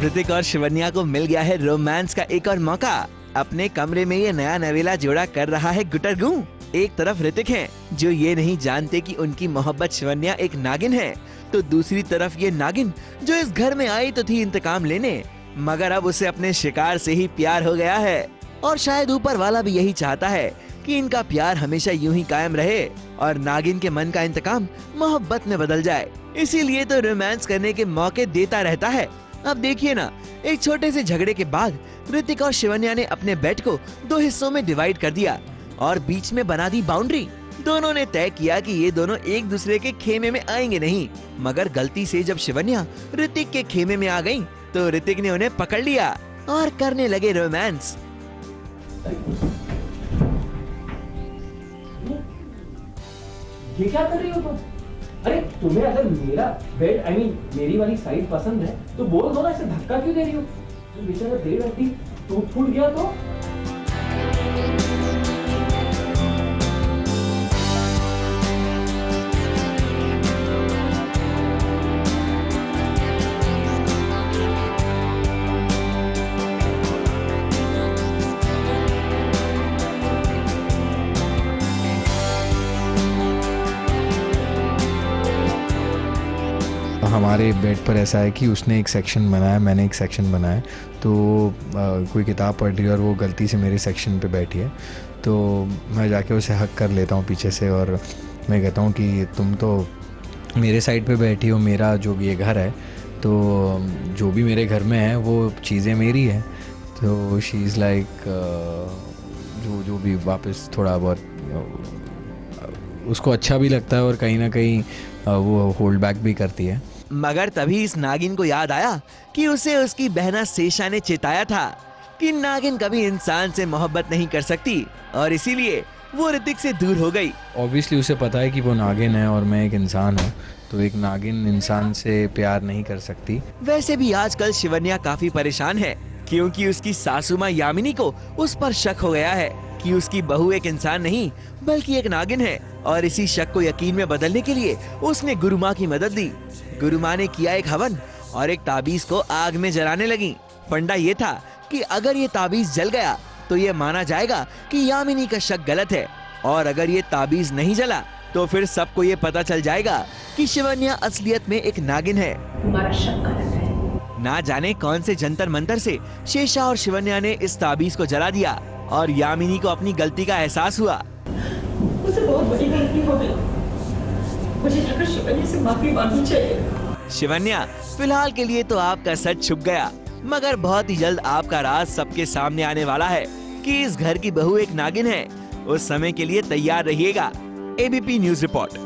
ऋतिक और शिवन्या को मिल गया है रोमांस का एक और मौका। अपने कमरे में ये नया नवेला जोड़ा कर रहा है गुटरगू। एक तरफ ऋतिक है जो ये नहीं जानते कि उनकी मोहब्बत शिवन्या एक नागिन है, तो दूसरी तरफ ये नागिन जो इस घर में आई तो थी इंतकाम लेने, मगर अब उसे अपने शिकार से ही प्यार हो गया है। और शायद ऊपर वाला भी यही चाहता है कि इनका प्यार हमेशा यूं ही कायम रहे और नागिन के मन का इंतकाम मोहब्बत में बदल जाए। इसीलिए तो रोमांस करने के मौके देता रहता है। अब देखिए ना, एक छोटे से झगड़े के बाद ऋतिक और शिवन्या ने अपने बेड को 2 हिस्सों में डिवाइड कर दिया और बीच में बना दी बाउंड्री। दोनों ने तय किया कि ये दोनों एक दूसरे के खेमे में आएंगे नहीं, मगर गलती से जब शिवन्या ऋतिक के खेमे में आ गयी तो ऋतिक ने उन्हें पकड़ लिया और करने लगे रोमांस। ये क्या कर रही हो तुम? अरे तुम्हें अगर मेरा बेड मेरी वाली साइड पसंद है तो बोल दो ना, इसे धक्का क्यों दे रही हो? तुम बेचारा देर राती टूट फूट गया तो? हमारे बेड पर ऐसा है कि उसने एक सेक्शन बनाया, मैंने एक सेक्शन बनाया, तो कोई किताब पढ़ रही है और वो गलती से मेरे सेक्शन पे बैठी है, तो मैं जाके उसे हक कर लेता हूँ पीछे से और मैं कहता हूँ कि तुम तो मेरे साइड पे बैठी हो, मेरा जो ये घर है, तो जो भी मेरे घर में है वो चीज़ें मेरी है। तो शी इज़ लाइक जो भी वापस थोड़ा बहुत उसको अच्छा भी लगता है और कहीं ना कहीं वो होल्ड बैक भी करती है। मगर तभी इस नागिन को याद आया कि उसे उसकी बहना शेषा ने चेताया था कि नागिन कभी इंसान से मोहब्बत नहीं कर सकती और इसीलिए वो ऋतिक से दूर हो गई। ऑब्वियसली उसे पता है कि वो नागिन है और मैं एक इंसान हूँ, तो एक नागिन इंसान से प्यार नहीं कर सकती। वैसे भी आजकल शिवन्या काफी परेशान है क्योंकि उसकी सासू माँ यामिनी को उस पर शक हो गया है कि उसकी बहू एक इंसान नहीं बल्कि एक नागिन है, और इसी शक को यकीन में बदलने के लिए उसने गुरु माँ की मदद ली। गुरु माँ ने किया एक हवन और एक ताबीज को आग में जलाने लगी। फंडा ये था कि अगर ये ताबीज जल गया तो ये माना जाएगा कि यामिनी का शक गलत है, और अगर ये ताबीज नहीं जला तो फिर सबको ये पता चल जाएगा कि शिवन्या असलियत में एक नागिन है। तुम्हारा शक गलत है। ना जाने कौन से जंतर मंतर से शेषा और शिवन्या ने इस ताबीज को जला दिया और यामिनी को अपनी गलती का एहसास हुआ। मुझसे बहुत बड़ी गलती हो गई, मुझे जाकर शिवन्या से माफी मांगनी चाहिए। शिवन्या, फिलहाल के लिए तो आपका सच छुप गया, मगर बहुत ही जल्द आपका राज सबके सामने आने वाला है कि इस घर की बहू एक नागिन है। उस समय के लिए तैयार रहिएगा। ABP news report.